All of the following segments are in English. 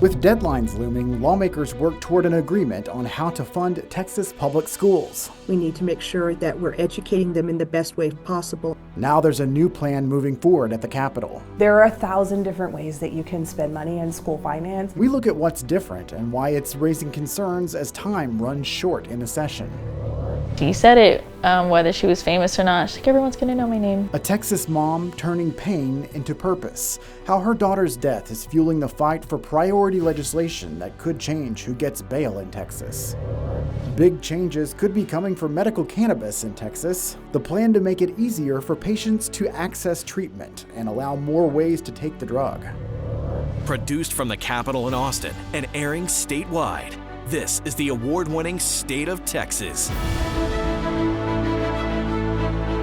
With deadlines looming, lawmakers work toward an agreement on how to fund Texas public schools. We need to make sure that we're educating them in the best way possible. Now there's a new plan moving forward at the Capitol. There are 1,000 different ways that you can spend money in school finance. We look at what's different and why it's raising concerns as time runs short in the session. She said it, whether she was famous or not. She's like, everyone's gonna know my name. A Texas mom turning pain into purpose. How her daughter's death is fueling the fight for priority legislation that could change who gets bail in Texas. Big changes could be coming for medical cannabis in Texas. The plan to make it easier for patients to access treatment and allow more ways to take the drug. Produced from the Capitol in Austin and airing statewide, this is the award-winning State of Texas.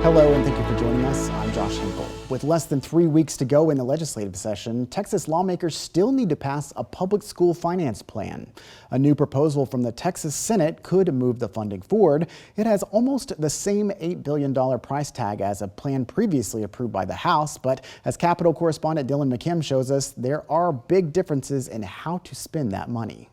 Hello and thank you for joining us. I'm Josh Hinkle. With less than 3 weeks to go in the legislative session, Texas lawmakers still need to pass a public school finance plan. A new proposal from the Texas Senate could move the funding forward. It has almost the same $8 billion price tag as a plan previously approved by the House, but as Capitol correspondent Dylan McKim shows us, there are big differences in how to spend that money.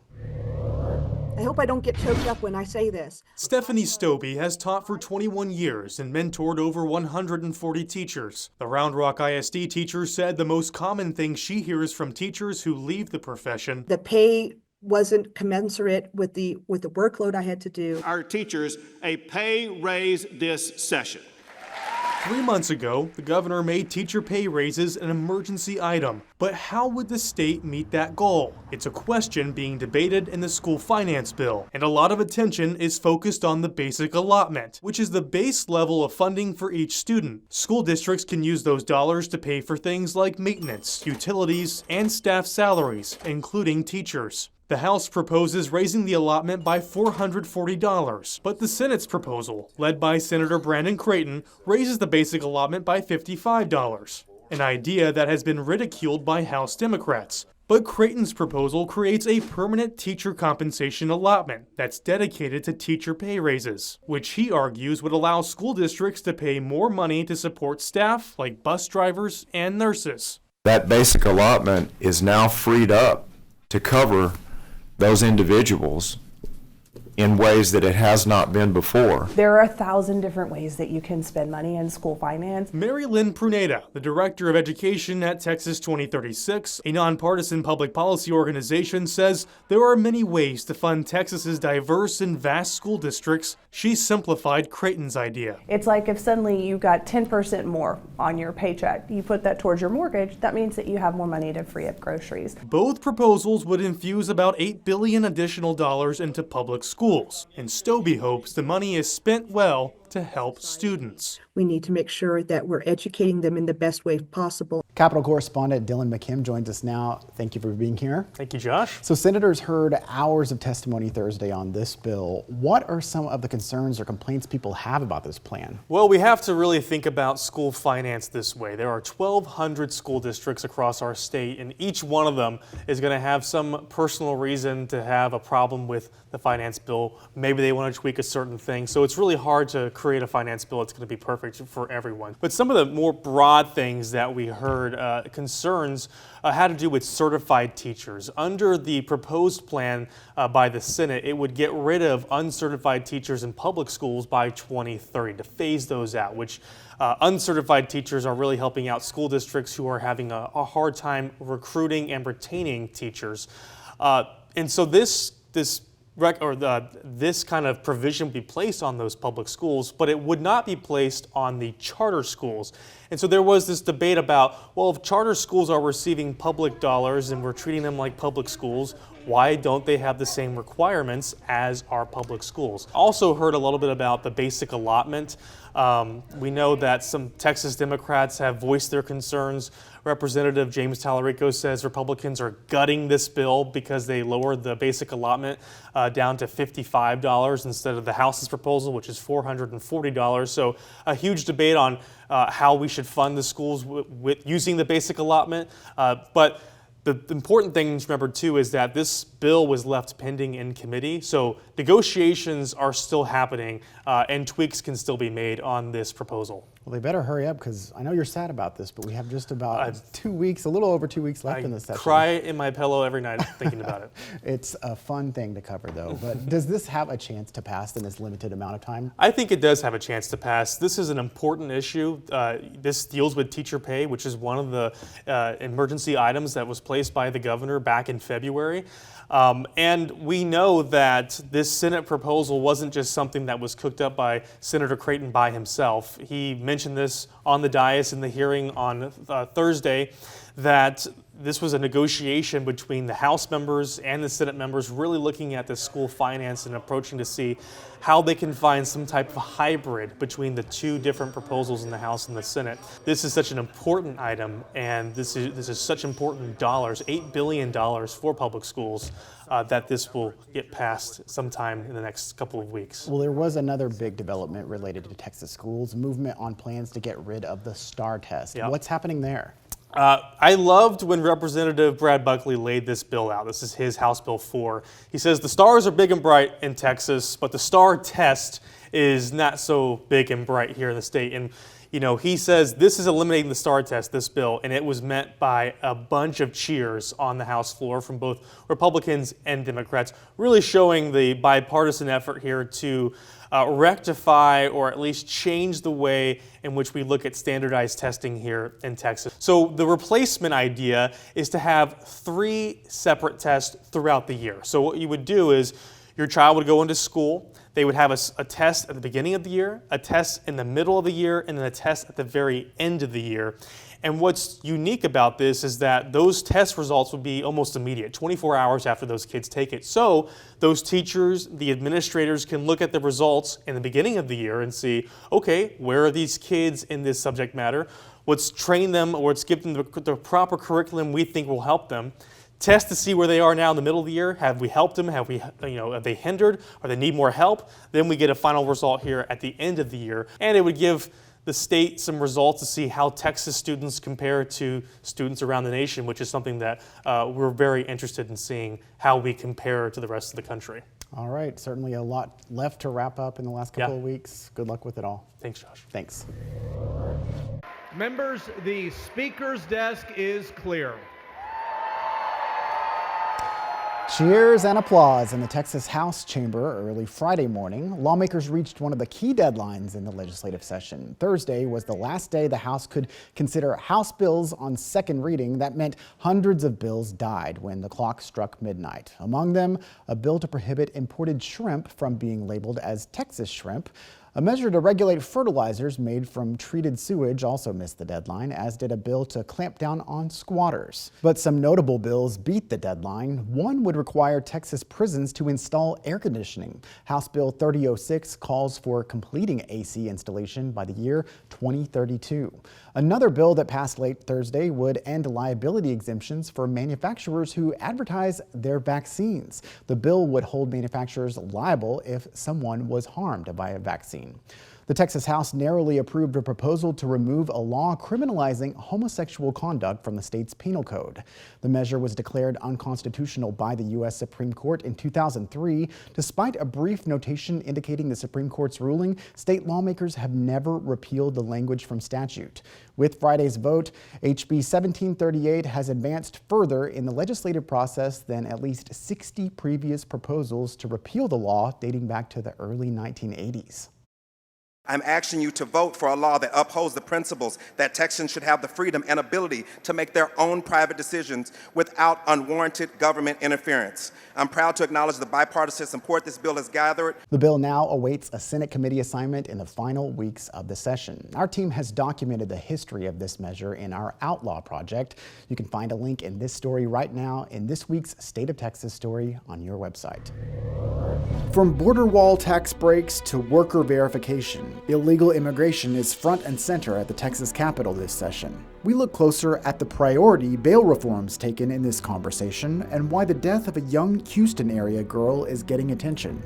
I hope I don't get choked up when I say this. Stephanie Stobie has taught for 21 years and mentored over 140 teachers. The Round Rock ISD teacher said the most common thing she hears from teachers who leave the profession: The pay wasn't commensurate with the workload I had to do. Our teachers a pay raise this session. 3 months ago, the governor made teacher pay raises an emergency item. But how would the state meet that goal? It's a question being debated in the school finance bill, and a lot of attention is focused on the basic allotment, which is the base level of funding for each student. School districts can use those dollars to pay for things like maintenance, utilities, and staff salaries, including teachers. The House proposes raising the allotment by $440, but the Senate's proposal, led by Senator Brandon Creighton, raises the basic allotment by $55, an idea that has been ridiculed by House Democrats. But Creighton's proposal creates a permanent teacher compensation allotment that's dedicated to teacher pay raises, which he argues would allow school districts to pay more money to support staff like bus drivers and nurses. That basic allotment is now freed up to cover those individuals in ways that it has not been before. There are 1,000 different ways that you can spend money in school finance. Mary Lynn Pruneda, the Director of Education at Texas 2036, a nonpartisan public policy organization, says there are many ways to fund Texas's diverse and vast school districts. She simplified Creighton's idea. It's like if suddenly you got 10% more on your paycheck, you put that towards your mortgage, that means that you have more money to free up groceries. Both proposals would infuse about $8 billion additional dollars into public schools. And Stobie hopes the money is spent well to help students. We need to make sure that we're educating them in the best way possible. Capitol correspondent Dylan McKim joins us now. Thank you for being here. Thank you, Josh. So senators heard hours of testimony Thursday on this bill. What are some of the concerns or complaints people have about this plan? Well, we have to really think about school finance this way. There are 1,200 school districts across our state, and each one of them is going to have some personal reason to have a problem with the finance bill. Maybe they want to tweak a certain thing. So it's really hard to create a finance bill that's going to be perfect for everyone. But some of the more broad things that we heard, concerns, had to do with certified teachers. Under the proposed plan by the Senate, it would get rid of uncertified teachers in public schools by 2030 to phase those out, which uncertified teachers are really helping out school districts who are having a hard time recruiting and retaining teachers. And so this kind of provision would be placed on those public schools, but it would not be placed on the charter schools. And so there was this debate about, well, if charter schools are receiving public dollars and we're treating them like public schools, why don't they have the same requirements as our public schools? Also heard a little bit about the basic allotment. We know that some Texas Democrats have voiced their concerns. Representative James Tallarico says Republicans are gutting this bill because they lowered the basic allotment down to $55 instead of the House's proposal, which is $440. So a huge debate on how we should fund the schools with using the basic allotment. But the important thing to remember, too, is that this bill was left pending in committee, so negotiations are still happening and tweaks can still be made on this proposal. Well, they better hurry up because I know you're sad about this, but we have just about 2 weeks, a little over 2 weeks left in the session. I cry in my pillow every night thinking about it. It's a fun thing to cover, though. But does this have a chance to pass in this limited amount of time? I think it does have a chance to pass. This is an important issue. This deals with teacher pay, which is one of the emergency items that was placed by the governor back in February. And we know that this Senate proposal wasn't just something that was cooked up by Senator Creighton by himself. He mentioned this on the dais in the hearing on Thursday, that this was a negotiation between the House members and the Senate members, really looking at the school finance and approaching to see how they can find some type of hybrid between the two different proposals in the House and the Senate. This is such an important item, and this is such important dollars, $8 billion for public schools, that this will get passed sometime in the next couple of weeks. Well, there was another big development related to Texas schools, movement on plans to get rid of the STAR test. Yep. What's happening there? I loved when Representative Brad Buckley laid this bill out. This is his House Bill 4. He says the stars are big and bright in Texas, but the STAR test is not so big and bright here in the state. And he says this is eliminating the STAR test, this bill, and it was met by a bunch of cheers on the House floor from both Republicans and Democrats, really showing the bipartisan effort here to rectify or at least change the way in which we look at standardized testing here in Texas. So the replacement idea is to have 3 separate tests throughout the year. So what you would do is your child would go into school. They would have a test at the beginning of the year, a test in the middle of the year, and then a test at the very end of the year. And what's unique about this is that those test results would be almost immediate, 24 hours after those kids take it. So those teachers, the administrators can look at the results in the beginning of the year and see, okay, where are these kids in this subject matter? Let's train them, or let's give them the proper curriculum we think will help them. Test to see where they are now in the middle of the year. Have we helped them? Have they hindered? Or they need more help? Then we get a final result here at the end of the year. And it would give the state some results to see how Texas students compare to students around the nation, which is something that we're very interested in seeing, how we compare to the rest of the country. All right, certainly a lot left to wrap up in the last couple of weeks. Good luck with it all. Thanks, Josh. Thanks. Members, the Speaker's desk is clear. Cheers and applause in the Texas House chamber early Friday morning. Lawmakers reached one of the key deadlines in the legislative session. Thursday was the last day the House could consider House bills on second reading. That meant hundreds of bills died when the clock struck midnight. Among them, a bill to prohibit imported shrimp from being labeled as Texas shrimp. A measure to regulate fertilizers made from treated sewage also missed the deadline, as did a bill to clamp down on squatters. But some notable bills beat the deadline. One would require Texas prisons to install air conditioning. House Bill 3006 calls for completing AC installation by the year 2032. Another bill that passed late Thursday would end liability exemptions for manufacturers who advertise their vaccines. The bill would hold manufacturers liable if someone was harmed by a vaccine. The Texas House narrowly approved a proposal to remove a law criminalizing homosexual conduct from the state's penal code. The measure was declared unconstitutional by the U.S. Supreme Court in 2003. Despite a brief notation indicating the Supreme Court's ruling, state lawmakers have never repealed the language from statute. With Friday's vote, HB 1738 has advanced further in the legislative process than at least 60 previous proposals to repeal the law dating back to the early 1980s. I'm asking you to vote for a law that upholds the principles that Texans should have the freedom and ability to make their own private decisions without unwarranted government interference. I'm proud to acknowledge the bipartisan support this bill has gathered. The bill now awaits a Senate committee assignment in the final weeks of the session. Our team has documented the history of this measure in our Outlaw project. You can find a link in this story right now in this week's State of Texas story on your website. From border wall tax breaks to worker verification, illegal immigration is front and center at the Texas Capitol this session. We look closer at the priority bail reforms taken in this conversation and why the death of a young Houston area girl is getting attention.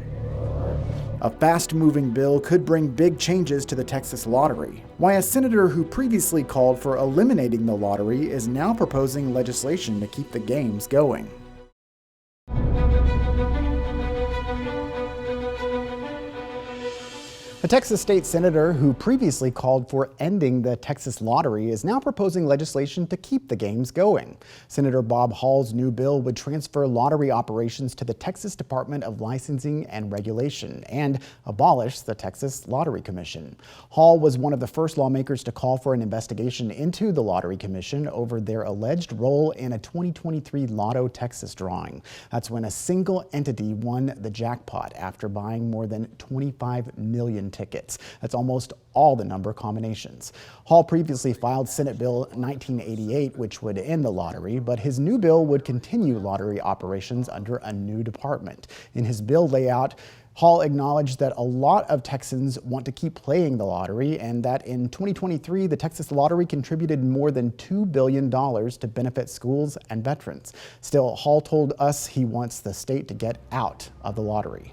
A fast-moving bill could bring big changes to the Texas lottery. Why a senator who previously called for eliminating the lottery is now proposing legislation to keep the games going. A Texas state senator who previously called for ending the Texas lottery is now proposing legislation to keep the games going. Senator Bob Hall's new bill would transfer lottery operations to the Texas Department of Licensing and Regulation and abolish the Texas Lottery Commission. Hall was one of the first lawmakers to call for an investigation into the Lottery Commission over their alleged role in a 2023 Lotto Texas drawing. That's when a single entity won the jackpot after buying more than 25 million tickets. That's almost all the number combinations. Hall previously filed Senate Bill 1988, which would end the lottery, but his new bill would continue lottery operations under a new department. In his bill layout, Hall acknowledged that a lot of Texans want to keep playing the lottery and that in 2023, the Texas Lottery contributed more than $2 billion to benefit schools and veterans. Still, Hall told us he wants the state to get out of the lottery.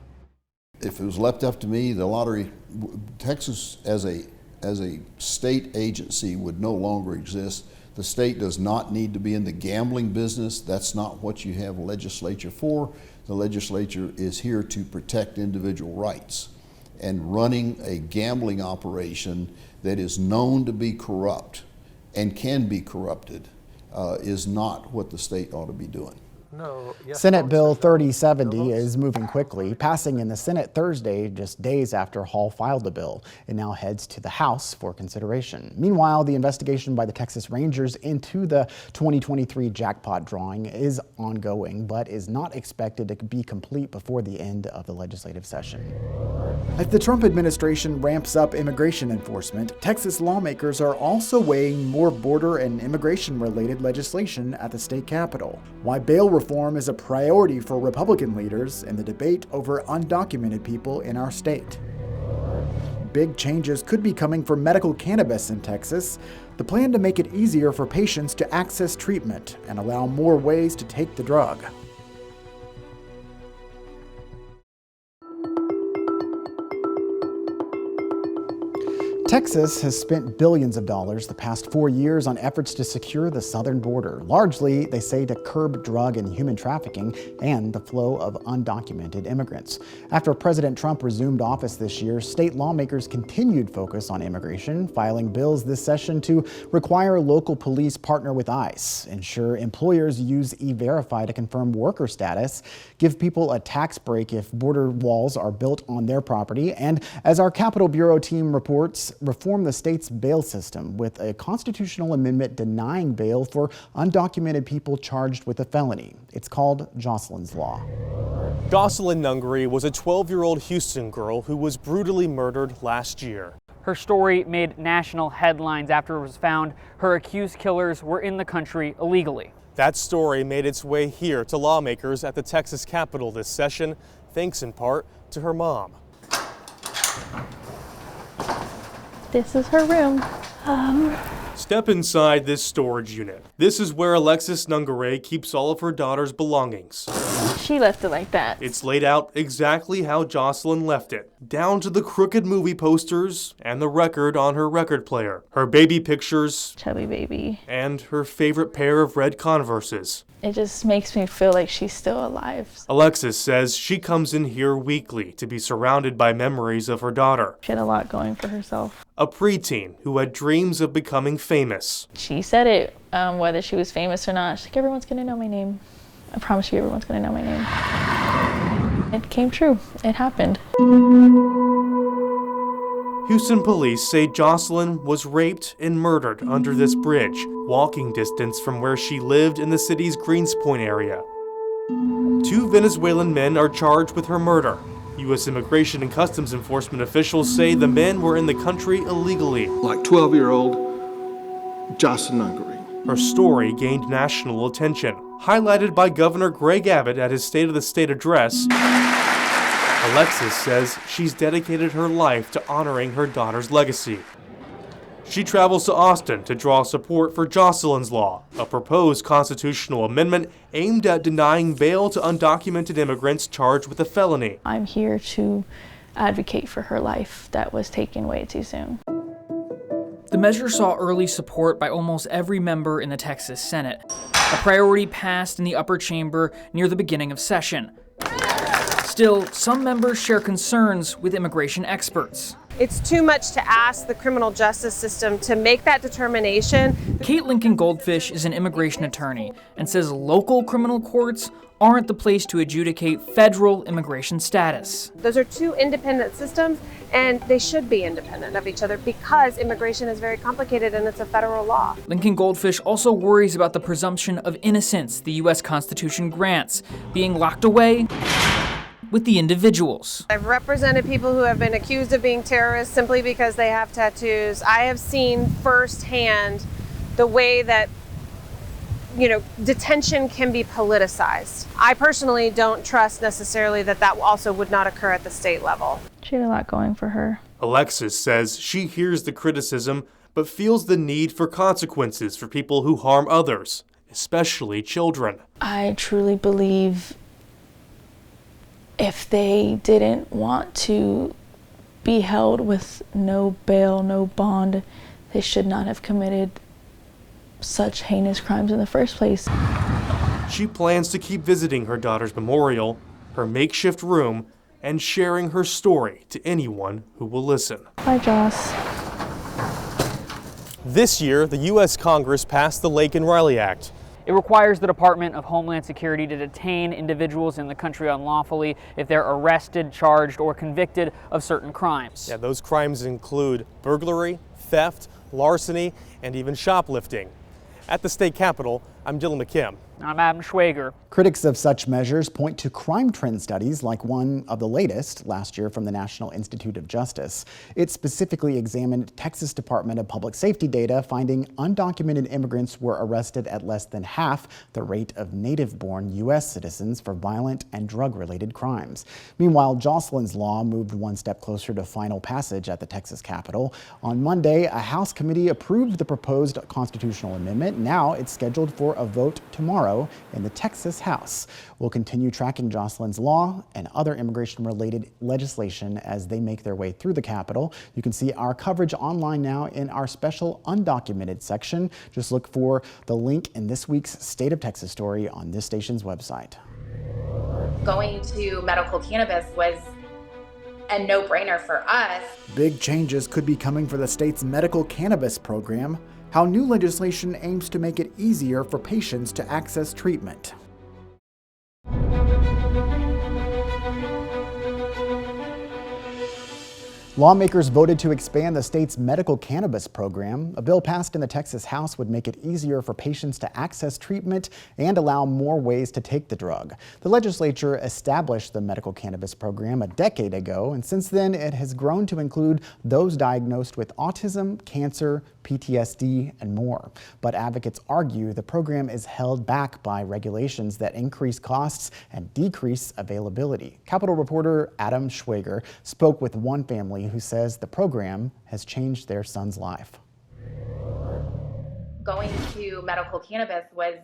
If it was left up to me, the lottery, Texas as a state agency would no longer exist. The state does not need to be in the gambling business. That's not what you have a legislature for. The legislature is here to protect individual rights. And running a gambling operation that is known to be corrupt and can be corrupted is not what the state ought to be doing. Senate Bill 3070 is moving quickly, passing in the Senate Thursday, just days after Hall filed the bill. It now heads to the House for consideration. Meanwhile, the investigation by the Texas Rangers into the 2023 jackpot drawing is ongoing, but is not expected to be complete before the end of the legislative session. As the Trump administration ramps up immigration enforcement, Texas lawmakers are also weighing more border and immigration-related legislation at the state capitol. Why bail reform is a priority for Republican leaders in the debate over undocumented people in our state. Big changes could be coming for medical cannabis in Texas. The plan to make it easier for patients to access treatment and allow more ways to take the drug. Texas has spent billions of dollars the past 4 years on efforts to secure the southern border, largely, they say, to curb drug and human trafficking and the flow of undocumented immigrants. After President Trump resumed office this year, state lawmakers continued focus on immigration, filing bills this session to require local police partner with ICE, ensure employers use E-Verify to confirm worker status, give people a tax break if border walls are built on their property, and, as our Capitol Bureau team reports, reform the state's bail system with a constitutional amendment denying bail for undocumented people charged with a felony. It's called Jocelyn's Law. Jocelyn Nungaray was a 12-year-old Houston girl who was brutally murdered last year. Her story made national headlines after it was found her accused killers were in the country illegally. That story made its way here to lawmakers at the Texas Capitol this session, thanks in part to her mom. This is her room. Step inside this storage unit. This is where Alexis Nungaray keeps all of her daughter's belongings. She left it like that. It's laid out exactly how Jocelyn left it, down to the crooked movie posters and the record on her record player, her baby pictures, Chubby baby. and her favorite pair of red Converses. It just makes me feel like she's still alive. Alexis says she comes in here weekly to be surrounded by memories of her daughter. She had a lot going for herself. A preteen who had dreams of becoming famous. She said it, whether she was famous or not. She's like, everyone's gonna know my name. I promise you everyone's gonna know my name. It came true. It happened. Houston police say Jocelyn was raped and murdered under this bridge, walking distance from where she lived in the city's Greens Point area. 2 Venezuelan men are charged with her murder. U.S. Immigration and Customs Enforcement officials say the men were in the country illegally. Like 12-year-old Jocelyn Nungaray. Her story gained national attention, highlighted by Governor Greg Abbott at his State of the State address. Alexis says she's dedicated her life to honoring her daughter's legacy. She travels to Austin to draw support for Jocelyn's Law, a proposed constitutional amendment aimed at denying bail to undocumented immigrants charged with a felony. I'm here to advocate for her life that was taken way too soon. The measure saw early support by almost every member in the Texas Senate. A priority passed in the upper chamber near the beginning of session. Still, some members share concerns with immigration experts. It's too much to ask the criminal justice system to make that determination. Kate Lincoln Goldfish is an immigration attorney and says local criminal courts aren't the place to adjudicate federal immigration status. Those are two independent systems, and they should be independent of each other because immigration is very complicated and it's a federal law. Lincoln Goldfish also worries about the presumption of innocence the U.S. Constitution grants being locked away with the individuals. I've represented people who have been accused of being terrorists simply because they have tattoos. I have seen firsthand the way that, detention can be politicized. I personally don't trust necessarily that also would not occur at the state level. She had a lot going for her. Alexis says she hears the criticism, but feels the need for consequences for people who harm others, especially children. I truly believe if they didn't want to be held with no bail, no bond, they should not have committed such heinous crimes in the first place. She plans to keep visiting her daughter's memorial, her makeshift room, and sharing her story to anyone who will listen. Bye, Joss. This year, the U.S. Congress passed the Laken Riley Act. It requires the Department of Homeland Security to detain individuals in the country unlawfully if they're arrested, charged, or convicted of certain crimes. Yeah, those crimes include burglary, theft, larceny, and even shoplifting. At the state capitol, I'm Dylan McKim. I'm Adam Schwager. Critics of such measures point to crime trend studies like one of the latest last year from the National Institute of Justice. It specifically examined Texas Department of Public Safety data, finding undocumented immigrants were arrested at less than half the rate of native-born U.S. citizens for violent and drug-related crimes. Meanwhile, Jocelyn's Law moved one step closer to final passage at the Texas Capitol. On Monday, a House committee approved the proposed constitutional amendment. Now it's scheduled for a vote tomorrow in the Texas House. We'll continue tracking Jocelyn's Law and other immigration-related legislation as they make their way through the Capitol. You can see our coverage online now in our special undocumented section. Just look for the link in this week's State of Texas story on this station's website. Going to medical cannabis was a no-brainer for us. Big changes could be coming for the state's medical cannabis program. How new legislation aims to make it easier for patients to access treatment. Lawmakers voted to expand the state's medical cannabis program. A bill passed in the Texas House would make it easier for patients to access treatment and allow more ways to take the drug. The legislature established the medical cannabis program a decade ago, and since then it has grown to include those diagnosed with autism, cancer, PTSD, and more. But advocates argue the program is held back by regulations that increase costs and decrease availability. Capitol reporter Adam Schwager spoke with one family who says the program has changed their son's life. Going to medical cannabis was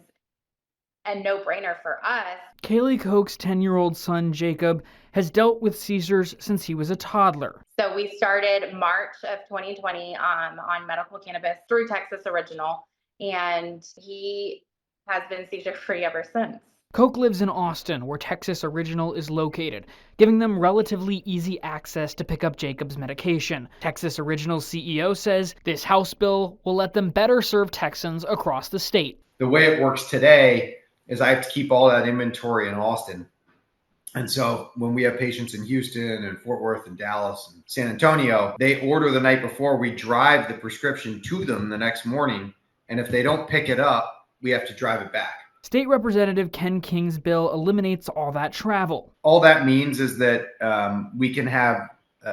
a no-brainer for us. Kaylee Koch's 10-year-old son, Jacob, has dealt with seizures since he was a toddler. So we started March of 2020 on medical cannabis through Texas Original, and he has been seizure-free ever since. Koch lives in Austin, where Texas Original is located, giving them relatively easy access to pick up Jacob's medication. Texas Original's CEO says this House bill will let them better serve Texans across the state. The way it works today is I have to keep all that inventory in Austin. And so when we have patients in Houston and Fort Worth and Dallas and San Antonio, they order the night before, we drive the prescription to them the next morning. And if they don't pick it up, we have to drive it back. State Representative Ken King's bill eliminates all that travel. All that means is that we can have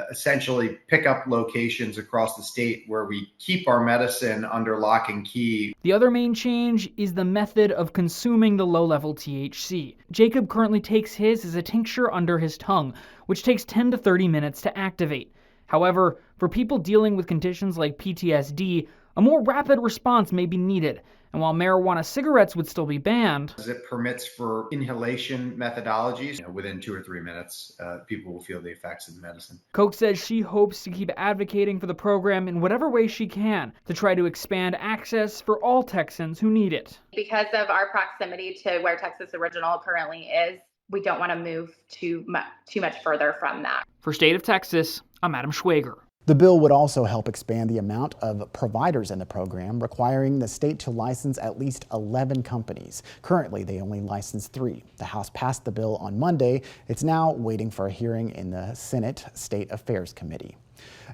essentially pickup locations across the state where we keep our medicine under lock and key. The other main change is the method of consuming the low-level THC. Jacob currently takes his as a tincture under his tongue, which takes 10 to 30 minutes to activate. However, for people dealing with conditions like PTSD, a more rapid response may be needed. And while marijuana cigarettes would still be banned, it permits for inhalation methodologies. Within 2 or 3 minutes, people will feel the effects of the medicine. Koch says she hopes to keep advocating for the program in whatever way she can to try to expand access for all Texans who need it. Because of our proximity to where Texas Original currently is, we don't want to move too much further from that. For State of Texas, I'm Adam Schwager. The bill would also help expand the amount of providers in the program, requiring the state to license at least 11 companies. Currently, they only license 3. The House passed the bill on Monday. It's now waiting for a hearing in the Senate State Affairs Committee.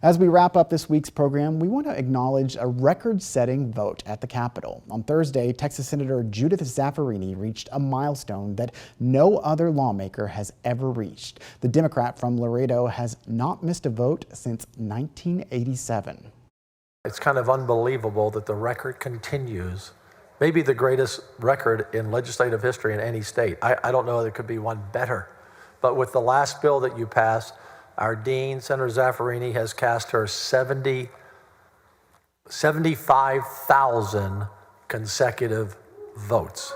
As we wrap up this week's program, we want to acknowledge a record-setting vote at the Capitol. On Thursday, Texas Senator Judith Zaffirini reached a milestone that no other lawmaker has ever reached. The Democrat from Laredo has not missed a vote since 1987. It's kind of unbelievable that the record continues. Maybe the greatest record in legislative history in any state. I don't know there could be one better. But with the last bill that you passed, our dean, Senator Zaffirini, has cast her 75,000 consecutive votes.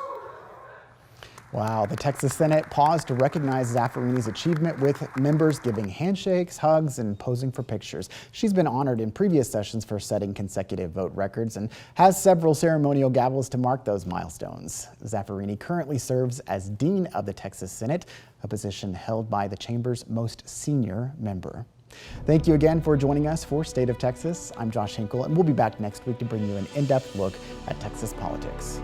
Wow, the Texas Senate paused to recognize Zaffarini's achievement, with members giving handshakes, hugs, and posing for pictures. She's been honored in previous sessions for setting consecutive vote records and has several ceremonial gavels to mark those milestones. Zaffirini currently serves as Dean of the Texas Senate, a position held by the chamber's most senior member. Thank you again for joining us for State of Texas. I'm Josh Hinkle, and we'll be back next week to bring you an in-depth look at Texas politics.